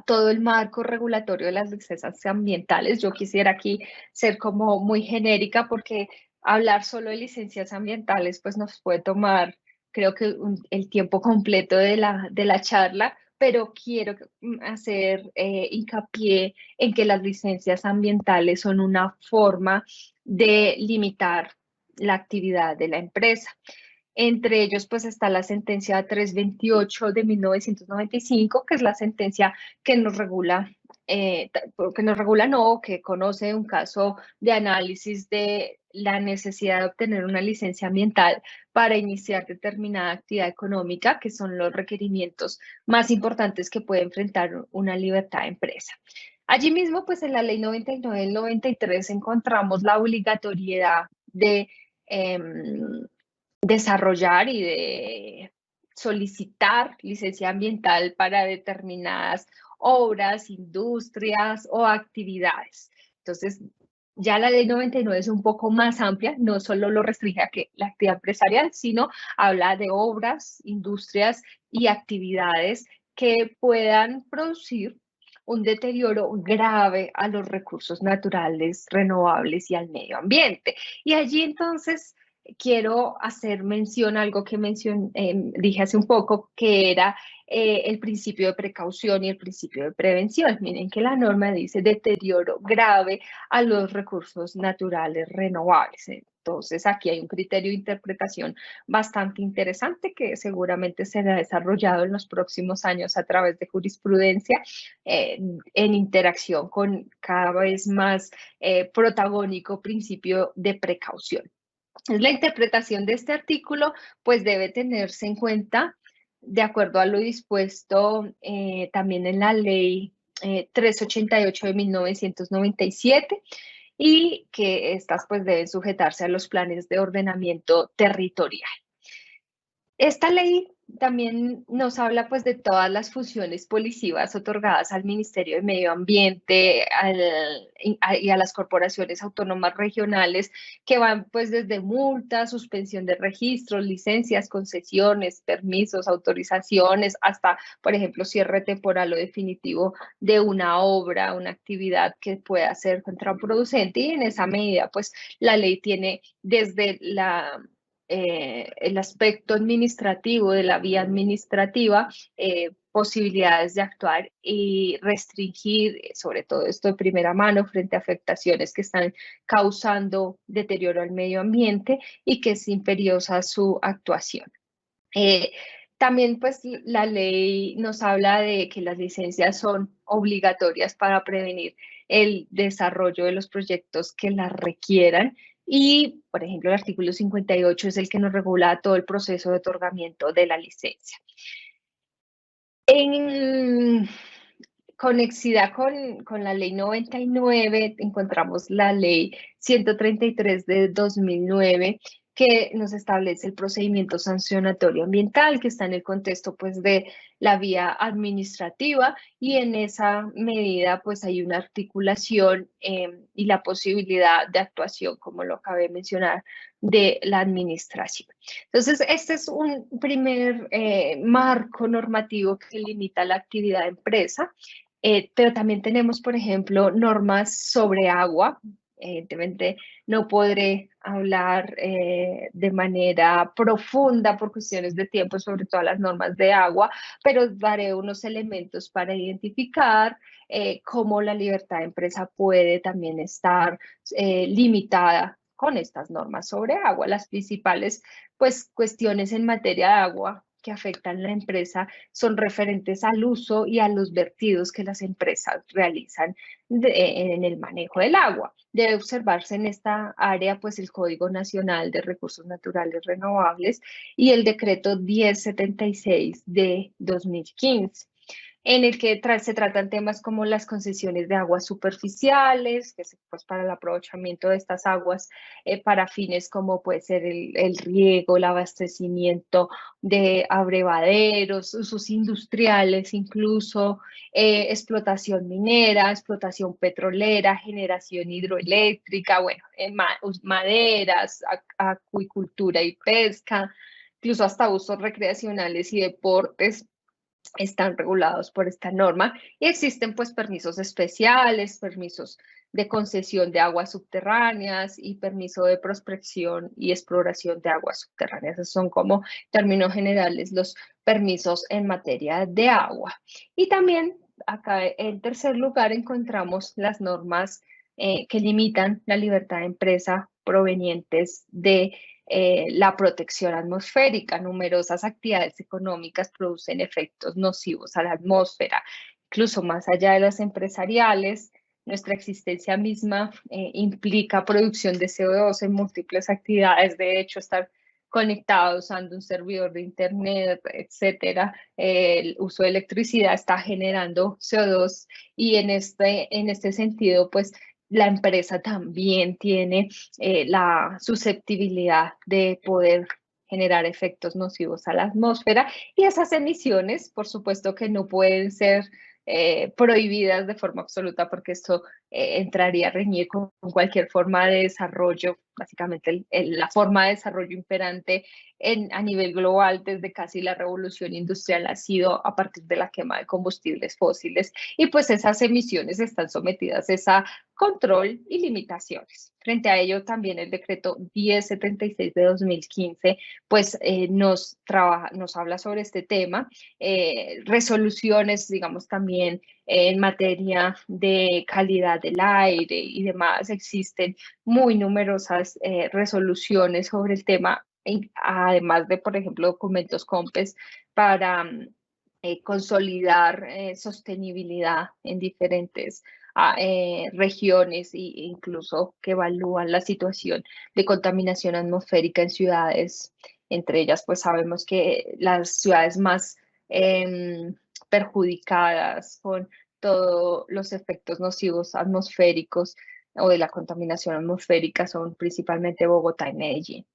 [SPEAKER 2] todo el marco regulatorio de las licencias ambientales. Yo quisiera aquí ser como muy genérica porque hablar solo de licencias ambientales pues nos puede tomar, creo que el tiempo completo de la charla, pero quiero hacer hincapié en que las licencias ambientales son una forma de limitar la actividad de la empresa. Entre ellos, pues está la sentencia 328 de 1995, que es la sentencia que nos regula, que conoce un caso de análisis de la necesidad de obtener una licencia ambiental para iniciar determinada actividad económica, que son los requerimientos más importantes que puede enfrentar una libertad de empresa. Allí mismo, pues en la ley 99 del 93 encontramos la obligatoriedad de desarrollar y de solicitar licencia ambiental para determinadas obras, industrias o actividades. Entonces, ya la ley 99 es un poco más amplia, no solo lo restringe a que la actividad empresarial, sino habla de obras, industrias y actividades que puedan producir un deterioro grave a los recursos naturales renovables y al medio ambiente. Y allí entonces quiero hacer mención a algo que dije hace un poco, que era el principio de precaución y el principio de prevención. Miren que la norma dice deterioro grave a los recursos naturales renovables. Entonces, aquí hay un criterio de interpretación bastante interesante que seguramente será desarrollado en los próximos años a través de jurisprudencia en interacción con cada vez más protagónico principio de precaución. La interpretación de este artículo pues debe tenerse en cuenta de acuerdo a lo dispuesto también en la ley 388 de 1997 y que estas pues deben sujetarse a los planes de ordenamiento territorial. Esta ley también nos habla pues de todas las funciones policivas otorgadas al Ministerio de Medio Ambiente y a las corporaciones autónomas regionales que van pues desde multas, suspensión de registros, licencias, concesiones, permisos, autorizaciones, hasta por ejemplo cierre temporal o definitivo de una obra, una actividad que pueda ser contraproducente, y en esa medida pues la ley tiene desde el aspecto administrativo, de la vía administrativa, posibilidades de actuar y restringir, sobre todo esto de primera mano, frente a afectaciones que están causando deterioro al medio ambiente y que es imperiosa su actuación. También pues la ley nos habla de que las licencias son obligatorias para prevenir el desarrollo de los proyectos que las requieran. Y, por ejemplo, el artículo 58 es el que nos regula todo el proceso de otorgamiento de la licencia. En conexidad con la ley 99, encontramos la ley 133 de 2009, que nos establece el procedimiento sancionatorio ambiental, que está en el contexto pues de la vía administrativa, y en esa medida pues hay una articulación y la posibilidad de actuación, como lo acabé de mencionar, de la administración. Entonces, este es un primer marco normativo que limita la actividad de empresa, pero también tenemos, por ejemplo, normas sobre agua. Evidentemente no podré hablar de manera profunda por cuestiones de tiempo sobre todas las normas de agua, pero daré unos elementos para identificar cómo la libertad de empresa puede también estar limitada con estas normas sobre agua. Las principales pues, cuestiones en materia de agua que afectan a la empresa son referentes al uso y a los vertidos que las empresas realizan en el manejo del agua. Debe observarse en esta área pues el Código Nacional de Recursos Naturales Renovables y el Decreto 1076 de 2015. En el que se tratan temas como las concesiones de aguas superficiales, que es pues, para el aprovechamiento de estas aguas para fines como puede ser el riego, el abastecimiento de abrevaderos, usos industriales incluso, explotación minera, explotación petrolera, generación hidroeléctrica, bueno, maderas, acuicultura y pesca, incluso hasta usos recreacionales y deportes están regulados por esta norma, y existen pues permisos especiales, permisos de concesión de aguas subterráneas y permiso de prospección y exploración de aguas subterráneas. Esos son como términos generales los permisos en materia de agua. Y también acá en tercer lugar encontramos las normas que limitan la libertad de empresa provenientes de la protección atmosférica. Numerosas actividades económicas producen efectos nocivos a la atmósfera, incluso más allá de las empresariales. Nuestra existencia misma implica producción de CO2 en múltiples actividades. De hecho, estar conectado usando un servidor de internet, etcétera, el uso de electricidad está generando CO2, y en este sentido, pues la empresa también tiene la susceptibilidad de poder generar efectos nocivos a la atmósfera, y esas emisiones, por supuesto que no pueden ser prohibidas de forma absoluta, porque esto entraría a reñir con cualquier forma de desarrollo, básicamente la forma de desarrollo imperante a nivel global desde casi la revolución industrial ha sido a partir de la quema de combustibles fósiles y pues esas emisiones están sometidas a esa control y limitaciones. Frente a ello, también el decreto 1076 de 2015 pues nos habla sobre este tema, resoluciones, digamos, también en materia de calidad del aire y demás. Existen muy numerosas resoluciones sobre el tema, además de, por ejemplo, documentos COMPES para consolidar sostenibilidad en diferentes regiones e incluso que evalúan la situación de contaminación atmosférica en ciudades. Entre ellas, pues sabemos que las ciudades más perjudicadas con todos los efectos nocivos atmosféricos o de la contaminación atmosférica son principalmente Bogotá y Medellín,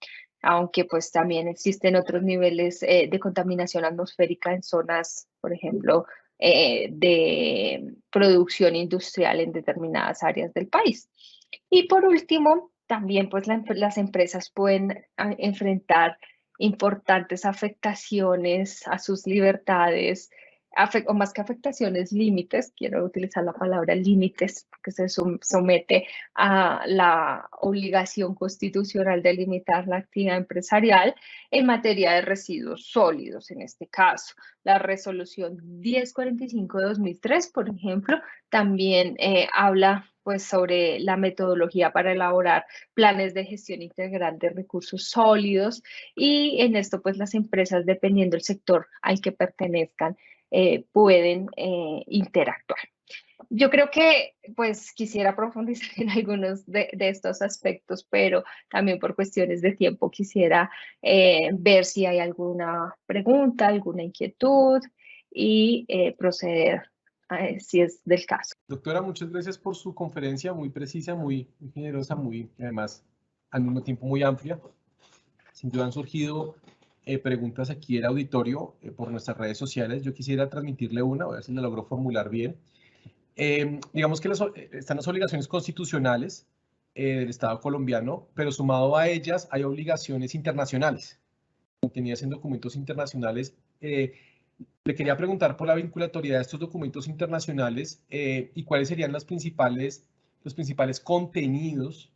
[SPEAKER 2] aunque pues también existen otros niveles de contaminación atmosférica en zonas, por ejemplo, de producción industrial en determinadas áreas del país. Y por último, también pues las empresas pueden enfrentar importantes afectaciones a sus libertades, o más que afectaciones, límites, quiero utilizar la palabra límites, porque se somete a la obligación constitucional de limitar la actividad empresarial en materia de residuos sólidos, en este caso. La resolución 1045 de 2003, por ejemplo, también habla pues sobre la metodología para elaborar planes de gestión integral de recursos sólidos y en esto pues las empresas, dependiendo del sector al que pertenezcan, pueden interactuar. Yo creo que pues quisiera profundizar en algunos de estos aspectos, pero también por cuestiones de tiempo quisiera ver si hay alguna pregunta, alguna inquietud y proceder si es del caso.
[SPEAKER 1] Doctora, muchas gracias por su conferencia, muy precisa, muy generosa, muy, además, al mismo tiempo muy amplia. Sin duda han surgido preguntas aquí en el auditorio por nuestras redes sociales. Yo quisiera transmitirle una, a ver si la logro formular bien. Digamos que están las obligaciones constitucionales del Estado colombiano, pero sumado a ellas hay obligaciones internacionales contenidas en documentos internacionales. Le quería preguntar por la vinculatoriedad de estos documentos internacionales y cuáles serían los principales contenidos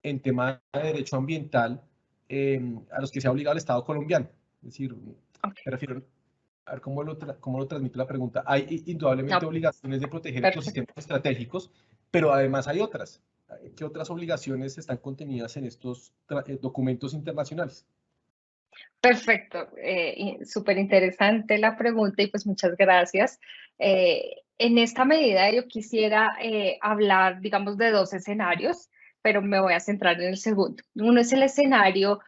[SPEAKER 1] en tema de derecho ambiental a los que se ha obligado el Estado colombiano. Es decir, me refiero a ver cómo lo transmito la pregunta. Hay indudablemente obligaciones de proteger ecosistemas estratégicos, pero además hay otras. ¿Qué otras obligaciones están contenidas en estos documentos internacionales?
[SPEAKER 2] Perfecto, súper interesante la pregunta y pues muchas gracias. En esta medida yo quisiera hablar, digamos, de dos escenarios, pero me voy a centrar en el segundo. Uno es el escenario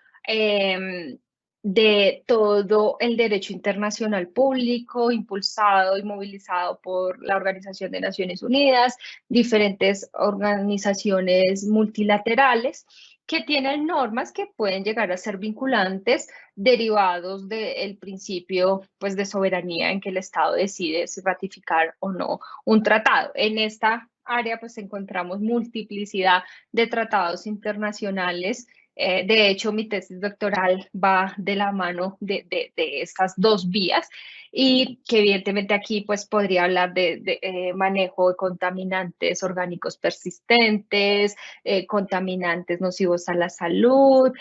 [SPEAKER 2] de todo el derecho internacional público impulsado y movilizado por la Organización de Naciones Unidas, diferentes organizaciones multilaterales que tienen normas que pueden llegar a ser vinculantes derivados del principio pues, de soberanía en que el Estado decide si ratificar o no un tratado. En esta área pues encontramos multiplicidad de tratados internacionales. De hecho, mi tesis doctoral va de la mano de estas dos vías y que evidentemente aquí pues podría hablar de manejo de contaminantes orgánicos persistentes, contaminantes nocivos a la salud,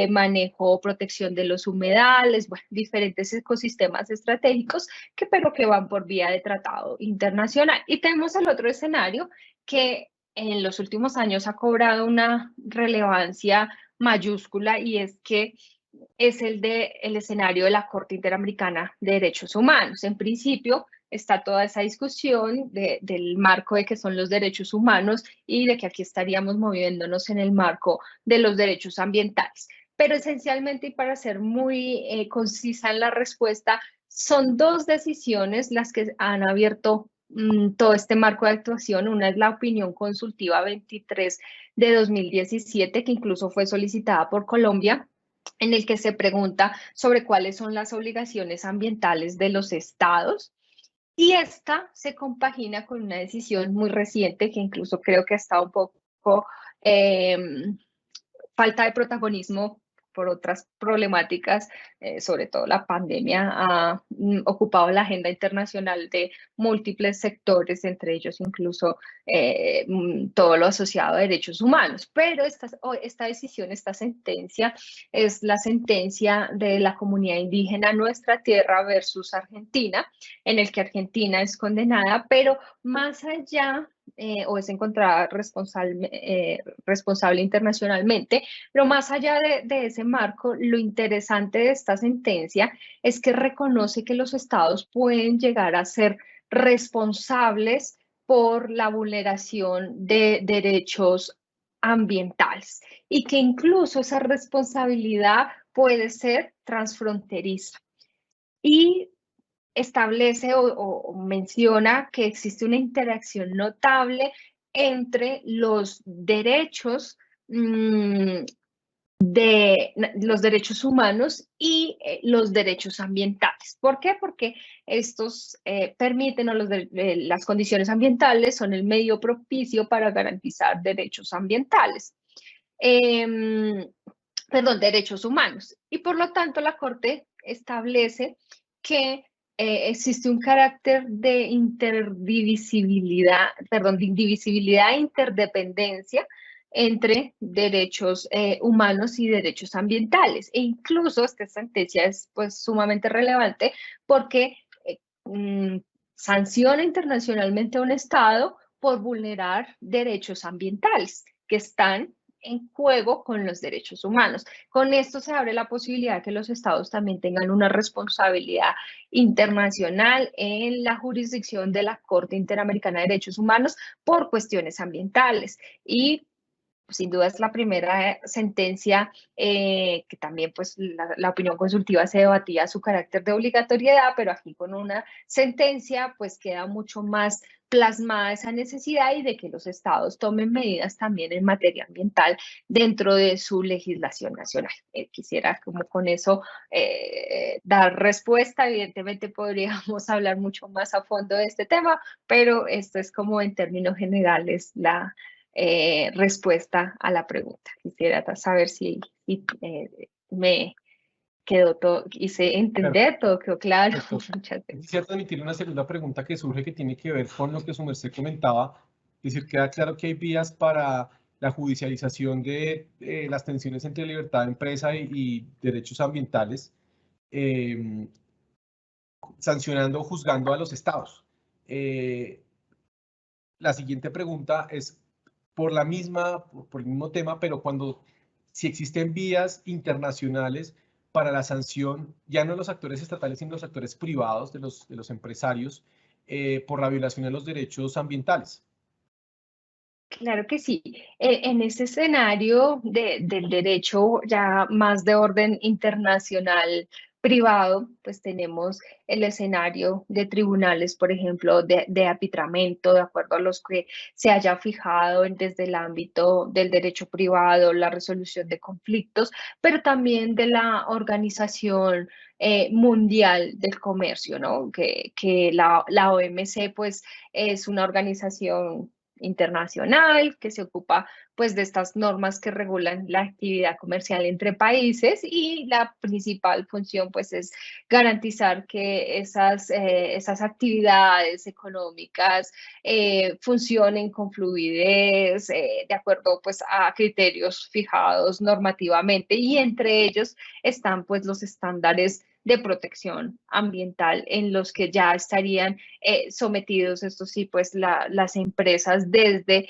[SPEAKER 2] manejo, protección de los humedales, bueno, diferentes ecosistemas estratégicos pero que van por vía de tratado internacional. Y tenemos el otro escenario que en los últimos años ha cobrado una relevancia mayúscula y es que es el escenario de la Corte Interamericana de Derechos Humanos. En principio, está toda esa discusión del marco de que son los derechos humanos y de que aquí estaríamos moviéndonos en el marco de los derechos ambientales. Pero esencialmente, y para ser muy concisa en la respuesta, son dos decisiones las que han abierto todo este marco de actuación. Una es la opinión consultiva 23 de 2017, que incluso fue solicitada por Colombia, en el que se pregunta sobre cuáles son las obligaciones ambientales de los estados Y esta se compagina con una decisión muy reciente que incluso creo que está un poco falta de protagonismo por otras problemáticas, sobre todo la pandemia ha ocupado la agenda internacional de múltiples sectores, entre ellos incluso todo lo asociado a derechos humanos. Pero esta decisión, esta sentencia, es la sentencia de la comunidad indígena Nuestra Tierra versus Argentina, en el que Argentina es condenada, pero más allá o es encontrada responsable internacionalmente, pero más allá de ese marco, lo interesante de esta sentencia es que reconoce que los estados pueden llegar a ser responsables por la vulneración de derechos ambientales y que incluso esa responsabilidad puede ser transfronteriza. Y establece o menciona que existe una interacción notable entre los derechos de los derechos humanos y los derechos ambientales. ¿Por qué? Porque estos permiten o las condiciones ambientales son el medio propicio para garantizar derechos ambientales. Perdón, derechos humanos. Y por lo tanto la Corte establece que existe un carácter de indivisibilidad e interdependencia entre derechos humanos y derechos ambientales. E incluso esta sentencia es pues sumamente relevante porque sanciona internacionalmente a un Estado por vulnerar derechos ambientales que están en juego con los derechos humanos. Con esto se abre la posibilidad de que los estados también tengan una responsabilidad internacional en la jurisdicción de la Corte Interamericana de Derechos Humanos por cuestiones ambientales. Y sin duda es la primera sentencia que también pues la opinión consultiva se debatía su carácter de obligatoriedad, pero aquí con una sentencia pues queda mucho más plasmada esa necesidad y de que los estados tomen medidas también en materia ambiental dentro de su legislación nacional. Quisiera como con eso dar respuesta. Evidentemente podríamos hablar mucho más a fondo de este tema, pero esto es como en términos generales la respuesta a la pregunta. Quisiera saber si me quedó todo, hice entender, todo quedó claro.
[SPEAKER 1] Muchas gracias. Quisiera transmitir una segunda pregunta que surge que tiene que ver con lo que su merced comentaba. Es decir, queda claro que hay vías para la judicialización de las tensiones entre libertad de empresa y derechos ambientales, sancionando o juzgando a los estados. La siguiente pregunta es por el mismo tema, pero si existen vías internacionales para la sanción, ya no de los actores estatales, sino de los actores privados, de los empresarios, por la violación de los derechos ambientales.
[SPEAKER 2] Claro que sí. En ese escenario del derecho ya más de orden internacional privado, pues tenemos el escenario de tribunales, por ejemplo, de arbitramiento, de acuerdo a los que se haya fijado desde el ámbito del derecho privado, la resolución de conflictos, pero también de la Organización Mundial del Comercio, ¿no? Que la OMC, pues, es una organización internacional que se ocupa pues de estas normas que regulan la actividad comercial entre países y la principal función pues es garantizar que esas actividades económicas funcionen con fluidez de acuerdo pues a criterios fijados normativamente y entre ellos están pues los estándares de protección ambiental en los que ya estarían sometidos, esto sí, pues las empresas desde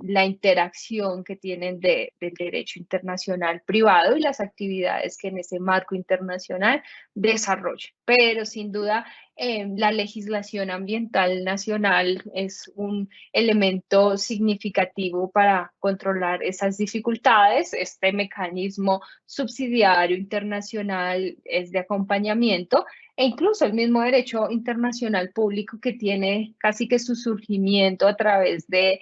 [SPEAKER 2] la interacción que tienen del derecho internacional privado y las actividades que en ese marco internacional desarrollan. Pero sin duda, la legislación ambiental nacional es un elemento significativo para controlar esas dificultades. Este mecanismo subsidiario internacional es de acompañamiento e incluso el mismo derecho internacional público que tiene casi que su surgimiento a través de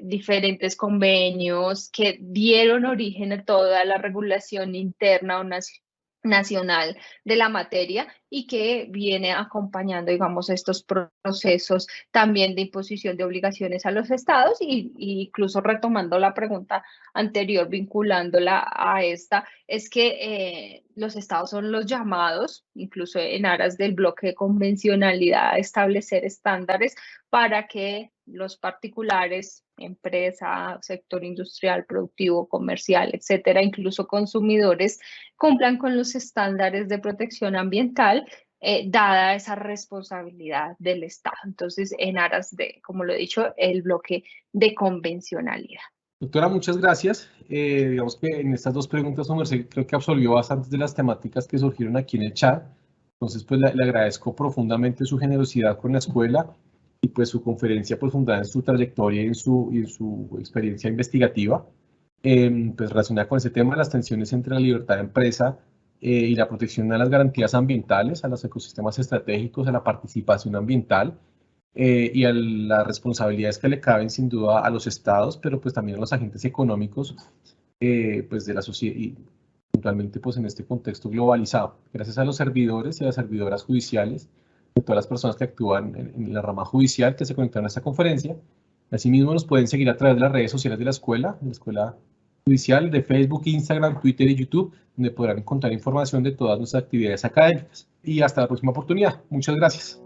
[SPEAKER 2] diferentes convenios que dieron origen a toda la regulación interna o nacional nacional de la materia y que viene acompañando, digamos, estos procesos también de imposición de obligaciones a los estados y incluso retomando la pregunta anterior, vinculándola a esta, es que los estados son los llamados, incluso en aras del bloque de convencionalidad, a establecer estándares para que los particulares, empresa, sector industrial, productivo, comercial, etcétera, incluso consumidores, cumplan con los estándares de protección ambiental, dada esa responsabilidad del Estado. Entonces, en aras de, como lo he dicho, el bloque de convencionalidad.
[SPEAKER 1] Doctora, muchas gracias. Digamos que en estas dos preguntas, su merced, creo que absolvió bastantes de las temáticas que surgieron aquí en el chat. Entonces, pues le agradezco profundamente su generosidad con la escuela y pues su conferencia pues fundada en su trayectoria y en su experiencia investigativa. Pues relacionada con ese tema, las tensiones entre la libertad de empresa y la protección a las garantías ambientales, a los ecosistemas estratégicos, a la participación ambiental y a las responsabilidades que le caben sin duda a los estados, pero pues también a los agentes económicos pues de la sociedad y puntualmente pues en este contexto globalizado. Gracias a los servidores y a las servidoras judiciales, a todas las personas que actúan en la rama judicial que se conectaron a esta conferencia. Asimismo nos pueden seguir a través de las redes sociales de la escuela judicial, de Facebook, Instagram, Twitter y YouTube, donde podrán encontrar información de todas nuestras actividades académicas. Y hasta la próxima oportunidad. Muchas gracias.